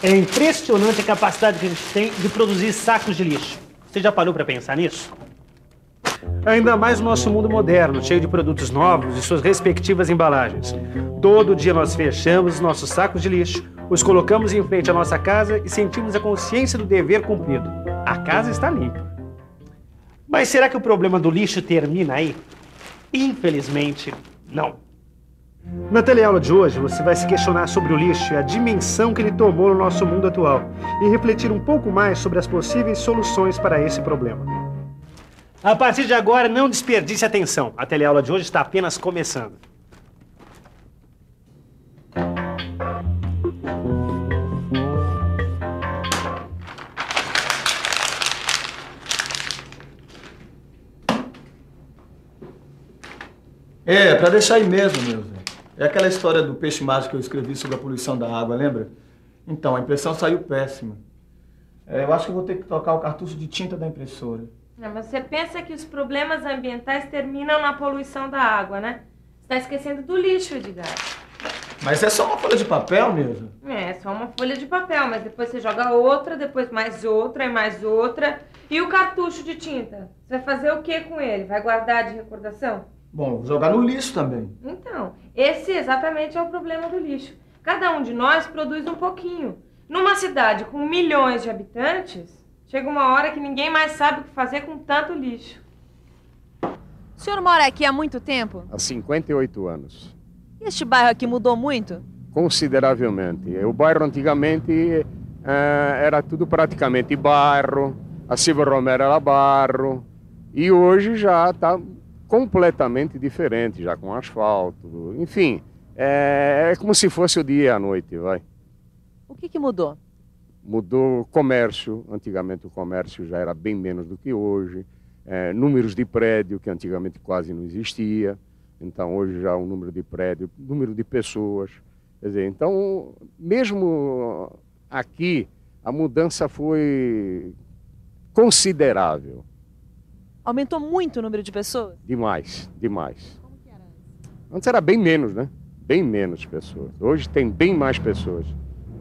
É impressionante a capacidade que a gente tem de produzir sacos de lixo. Você já parou para pensar nisso? Ainda mais no nosso mundo moderno, cheio de produtos novos e suas respectivas embalagens. Todo dia nós fechamos os nossos sacos de lixo, os colocamos em frente à nossa casa e sentimos a consciência do dever cumprido. A casa está limpa. Mas será que o problema do lixo termina aí? Infelizmente, não. Na teleaula de hoje, você vai se questionar sobre o lixo e a dimensão que ele tomou no nosso mundo atual e refletir um pouco mais sobre as possíveis soluções para esse problema. A partir de agora, não desperdice atenção. A teleaula de hoje está apenas começando. É, pra deixar aí mesmo, meu velho. É aquela história do peixe mágico que eu escrevi sobre a poluição da água, lembra? Então, a impressão saiu péssima. Eu acho que eu vou ter que trocar o cartucho de tinta da impressora. Não, mas você pensa que os problemas ambientais terminam na poluição da água, né? Você tá esquecendo do lixo, Edgar. Mas é só uma folha de papel mesmo? É só uma folha de papel, mas depois você joga outra, depois mais outra e mais outra. E o cartucho de tinta? Você vai fazer o que com ele? Vai guardar de recordação? Bom, vou jogar no lixo também. Então, esse exatamente é o problema do lixo. Cada um de nós produz um pouquinho. Numa cidade com milhões de habitantes, chega uma hora que ninguém mais sabe o que fazer com tanto lixo. O senhor mora aqui há muito tempo? Há 58 anos. E este bairro aqui mudou muito? Consideravelmente. O bairro antigamente era tudo praticamente barro, a Silva Romero era barro, e hoje já está completamente diferente, já com asfalto, enfim, é como se fosse o dia e a noite, vai. O que mudou? Mudou o comércio, antigamente o comércio já era bem menos do que hoje, números de prédio que antigamente quase não existia, então hoje já o número de prédio, número de pessoas, quer dizer, então mesmo aqui a mudança foi considerável. Aumentou muito o número de pessoas? Demais, demais. Como que era antes? Antes era bem menos, né? Bem menos pessoas. Hoje tem bem mais pessoas.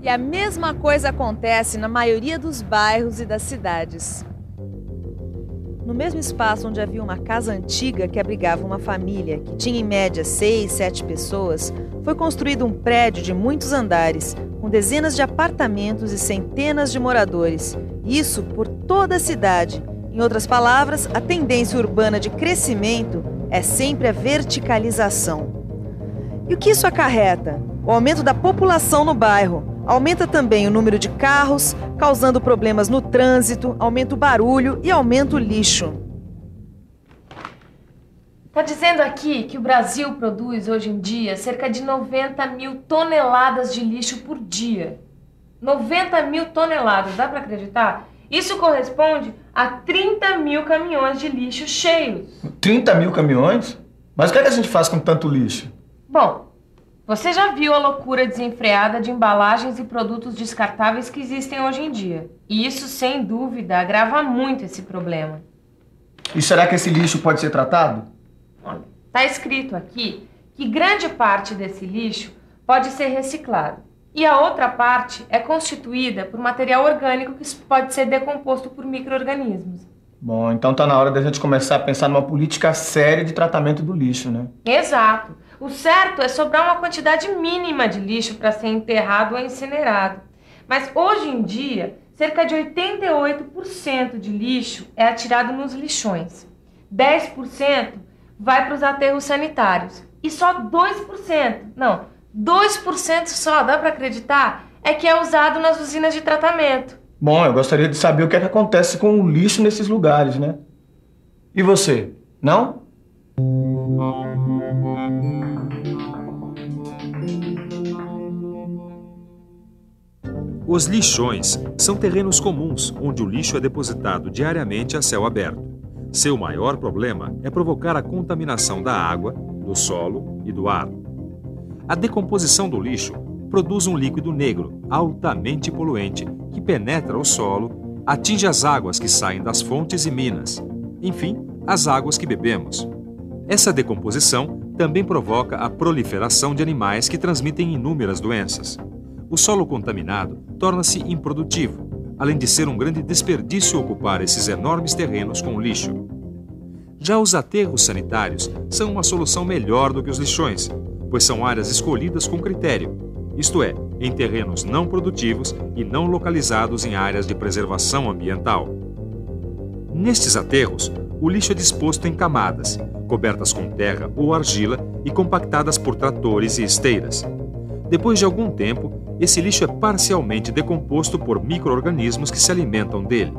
E a mesma coisa acontece na maioria dos bairros e das cidades. No mesmo espaço onde havia uma casa antiga que abrigava uma família, que tinha em média 6, 7 pessoas, foi construído um prédio de muitos andares, com dezenas de apartamentos e centenas de moradores. Isso por toda a cidade. Em outras palavras, a tendência urbana de crescimento é sempre a verticalização. E o que isso acarreta? O aumento da população no bairro. Aumenta também o número de carros, causando problemas no trânsito, aumenta o barulho e aumenta o lixo. Está dizendo aqui que o Brasil produz hoje em dia cerca de 90 mil toneladas de lixo por dia. 90 mil toneladas, dá para acreditar? Isso corresponde a 30 mil caminhões de lixo cheios. 30 mil caminhões? Mas o que é que a gente faz com tanto lixo? Bom, você já viu a loucura desenfreada de embalagens e produtos descartáveis que existem hoje em dia. E isso, sem dúvida, agrava muito esse problema. E será que esse lixo pode ser tratado? Olha, está escrito aqui que grande parte desse lixo pode ser reciclado. E a outra parte é constituída por material orgânico que pode ser decomposto por micro-organismos. Bom, então tá na hora da gente começar a pensar numa política séria de tratamento do lixo, né? Exato. O certo é sobrar uma quantidade mínima de lixo para ser enterrado ou incinerado. Mas hoje em dia, cerca de 88% de lixo é atirado nos lixões. 10% vai para os aterros sanitários. E só 2% só, dá para acreditar, é que é usado nas usinas de tratamento. Bom, eu gostaria de saber o que é que acontece com o lixo nesses lugares, né? E você? Não? Os lixões são terrenos comuns onde o lixo é depositado diariamente a céu aberto. Seu maior problema é provocar a contaminação da água, do solo e do ar. A decomposição do lixo produz um líquido negro, altamente poluente, que penetra o solo, atinge as águas que saem das fontes e minas, enfim, as águas que bebemos. Essa decomposição também provoca a proliferação de animais que transmitem inúmeras doenças. o solo contaminado torna-se improdutivo, além de ser um grande desperdício ocupar esses enormes terrenos com lixo. Já os aterros sanitários são uma solução melhor do que os lixões, pois são áreas escolhidas com critério, isto é, em terrenos não produtivos e não localizados em áreas de preservação ambiental. Nestes aterros, o lixo é disposto em camadas, cobertas com terra ou argila e compactadas por tratores e esteiras. Depois de algum tempo, esse lixo é parcialmente decomposto por micro-organismos que se alimentam dele.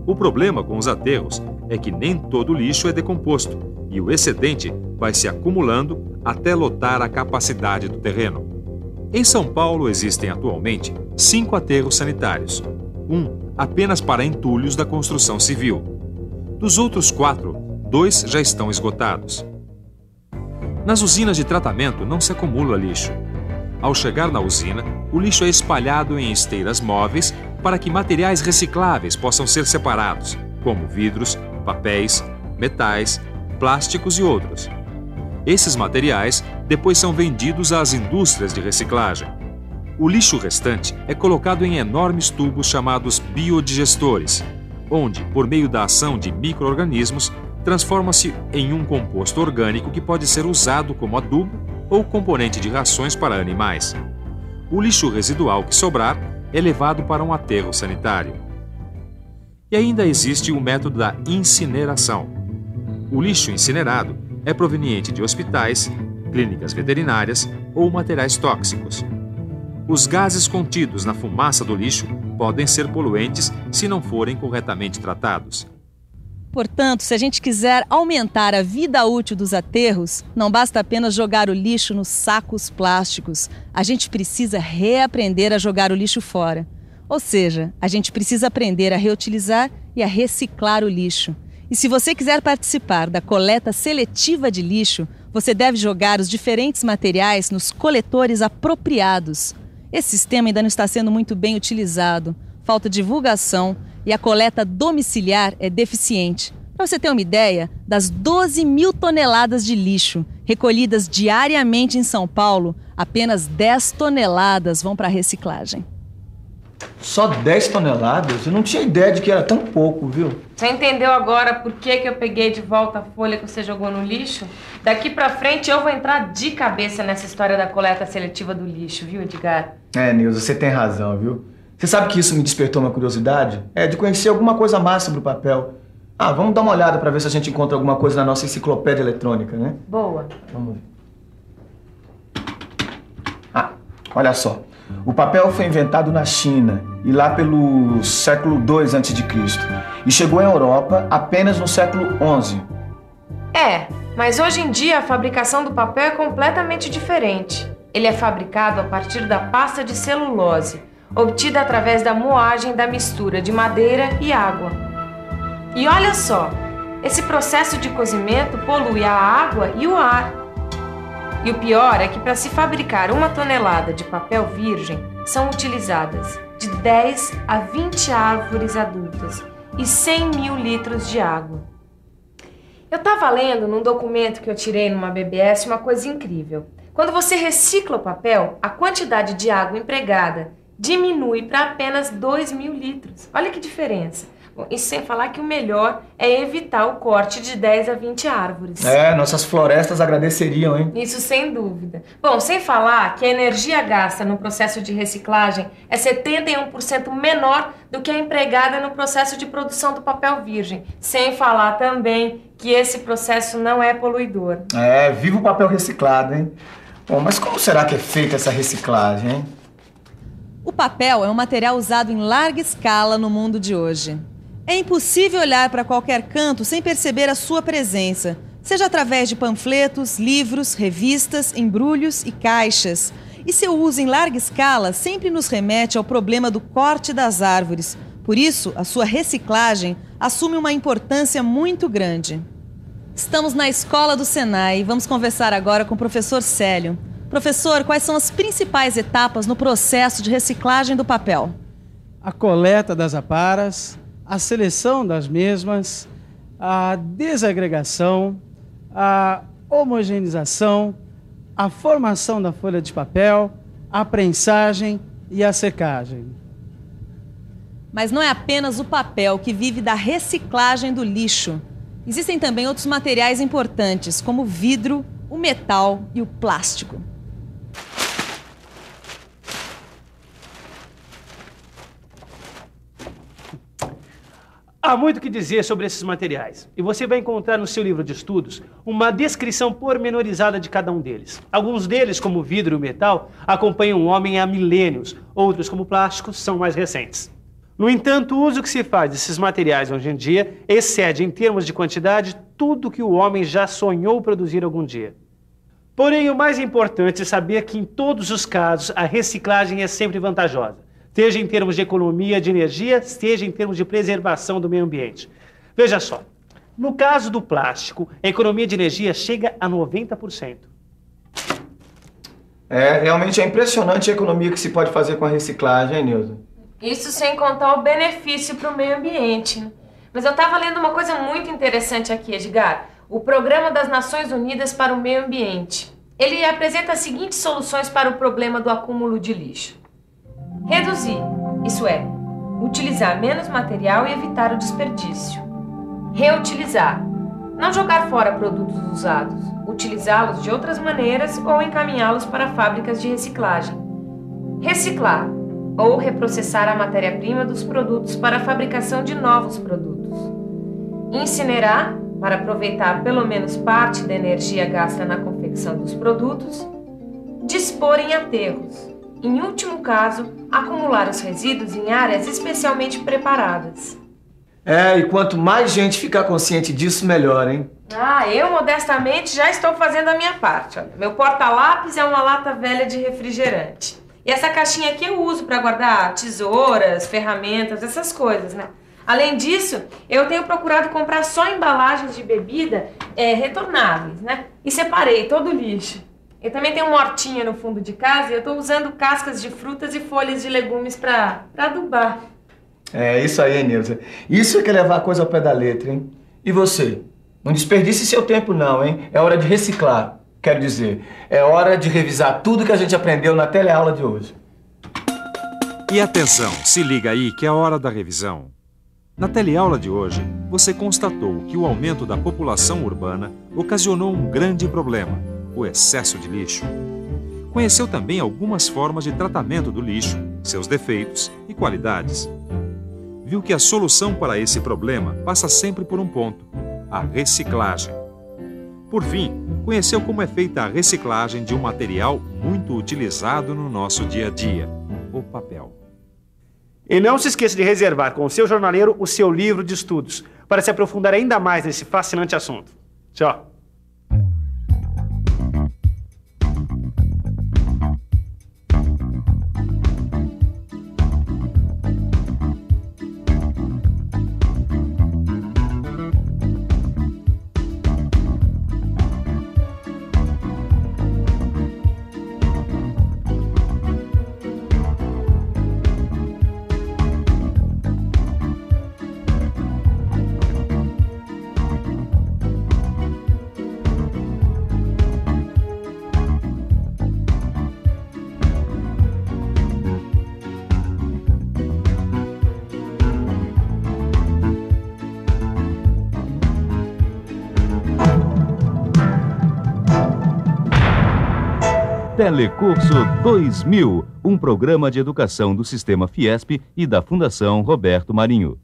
O problema com os aterros é que nem todo o lixo é decomposto e o excedente vai se acumulando até lotar a capacidade do terreno. Em São Paulo existem atualmente 5 aterros sanitários, um apenas para entulhos da construção civil. Dos outros 4, 2 já estão esgotados. Nas usinas de tratamento não se acumula lixo. Ao chegar na usina, o lixo é espalhado em esteiras móveis para que materiais recicláveis possam ser separados, como vidros, papéis, metais, plásticos e outros. Esses materiais depois são vendidos às indústrias de reciclagem. O lixo restante é colocado em enormes tubos chamados biodigestores, onde, por meio da ação de micro-organismos, transforma-se em um composto orgânico que pode ser usado como adubo ou componente de rações para animais. O lixo residual que sobrar é levado para um aterro sanitário. E ainda existe o método da incineração. O lixo incinerado é proveniente de hospitais, clínicas veterinárias ou materiais tóxicos. Os gases contidos na fumaça do lixo podem ser poluentes se não forem corretamente tratados. Portanto, se a gente quiser aumentar a vida útil dos aterros, não basta apenas jogar o lixo nos sacos plásticos. A gente precisa reaprender a jogar o lixo fora. Ou seja, a gente precisa aprender a reutilizar e a reciclar o lixo. E se você quiser participar da coleta seletiva de lixo, você deve jogar os diferentes materiais nos coletores apropriados. Esse sistema ainda não está sendo muito bem utilizado, falta divulgação e a coleta domiciliar é deficiente. Para você ter uma ideia, das 12 mil toneladas de lixo recolhidas diariamente em São Paulo, apenas 10 toneladas vão para a reciclagem. Só 10 toneladas? Eu não tinha ideia de que era tão pouco, viu? Você entendeu agora por que eu peguei de volta a folha que você jogou no lixo? Daqui pra frente eu vou entrar de cabeça nessa história da coleta seletiva do lixo, viu, Edgar? Nilza, você tem razão, viu? Você sabe que isso me despertou uma curiosidade? De conhecer alguma coisa a mais sobre o papel. Vamos dar uma olhada pra ver se a gente encontra alguma coisa na nossa enciclopédia eletrônica, né? Boa. Vamos ver. Olha só. O papel foi inventado na China, e lá pelo século II a.C. e chegou à Europa apenas no século XI. Mas hoje em dia a fabricação do papel é completamente diferente. Ele é fabricado a partir da pasta de celulose, obtida através da moagem da mistura de madeira e água. E olha só, esse processo de cozimento polui a água e o ar. E o pior é que para se fabricar 1 tonelada de papel virgem, são utilizadas de 10 a 20 árvores adultas e 100 mil litros de água. Eu estava lendo num documento que eu tirei numa BBS uma coisa incrível. Quando você recicla o papel, a quantidade de água empregada diminui para apenas 2 mil litros. Olha que diferença. Bom, isso sem falar que o melhor é evitar o corte de 10 a 20 árvores. Nossas florestas agradeceriam, hein? Isso sem dúvida. Bom, sem falar que a energia gasta no processo de reciclagem é 71% menor do que a empregada no processo de produção do papel virgem. Sem falar também que esse processo não é poluidor. Viva o papel reciclado, hein? Bom, mas como será que é feita essa reciclagem, hein? O papel é um material usado em larga escala no mundo de hoje. É impossível olhar para qualquer canto sem perceber a sua presença, seja através de panfletos, livros, revistas, embrulhos e caixas. E seu uso em larga escala sempre nos remete ao problema do corte das árvores. Por isso, a sua reciclagem assume uma importância muito grande. Estamos na Escola do Senai e vamos conversar agora com o professor Célio. Professor, quais são as principais etapas no processo de reciclagem do papel? A coleta das aparas, a seleção das mesmas, a desagregação, a homogeneização, a formação da folha de papel, a prensagem e a secagem. Mas não é apenas o papel que vive da reciclagem do lixo. Existem também outros materiais importantes, como o vidro, o metal e o plástico. Há muito o que dizer sobre esses materiais, e você vai encontrar no seu livro de estudos uma descrição pormenorizada de cada um deles. Alguns deles, como o vidro e o metal, acompanham o homem há milênios, outros, como o plástico, são mais recentes. No entanto, o uso que se faz desses materiais hoje em dia excede, em termos de quantidade, tudo que o homem já sonhou produzir algum dia. Porém, o mais importante é saber que, em todos os casos, a reciclagem é sempre vantajosa, seja em termos de economia de energia, seja em termos de preservação do meio ambiente. Veja só, no caso do plástico, a economia de energia chega a 90%. Realmente é impressionante a economia que se pode fazer com a reciclagem, hein, Nilza? Isso sem contar o benefício para o meio ambiente. Mas eu estava lendo uma coisa muito interessante aqui, Edgar. O Programa das Nações Unidas para o Meio Ambiente. Ele apresenta as seguintes soluções para o problema do acúmulo de lixo. Reduzir, isso é, utilizar menos material e evitar o desperdício. Reutilizar, não jogar fora produtos usados, utilizá-los de outras maneiras ou encaminhá-los para fábricas de reciclagem. Reciclar, ou reprocessar a matéria-prima dos produtos para a fabricação de novos produtos. Incinerar, para aproveitar pelo menos parte da energia gasta na confecção dos produtos. Dispor em aterros. Em último caso, acumular os resíduos em áreas especialmente preparadas. E quanto mais gente ficar consciente disso, melhor, hein? Eu modestamente já estou fazendo a minha parte. Olha, meu porta-lápis é uma lata velha de refrigerante. E essa caixinha aqui eu uso para guardar tesouras, ferramentas, essas coisas, né? Além disso, eu tenho procurado comprar só embalagens de bebida retornáveis, né? E separei todo o lixo. Eu também tenho uma hortinha no fundo de casa e eu estou usando cascas de frutas e folhas de legumes para adubar. Isso aí, Nilza. Isso é que é levar a coisa ao pé da letra, hein? E você? Não desperdice seu tempo não, hein? É hora de reciclar. Quero dizer, é hora de revisar tudo que a gente aprendeu na teleaula de hoje. E atenção, se liga aí que é a hora da revisão. Na teleaula de hoje, você constatou que o aumento da população urbana ocasionou um grande problema, o excesso de lixo. Conheceu também algumas formas de tratamento do lixo, seus defeitos e qualidades. Viu que a solução para esse problema passa sempre por um ponto, a reciclagem. Por fim, conheceu como é feita a reciclagem de um material muito utilizado no nosso dia a dia, o papel. E não se esqueça de reservar com o seu jornaleiro o seu livro de estudos, para se aprofundar ainda mais nesse fascinante assunto. Tchau! Telecurso 2000, um programa de educação do Sistema Fiesp e da Fundação Roberto Marinho.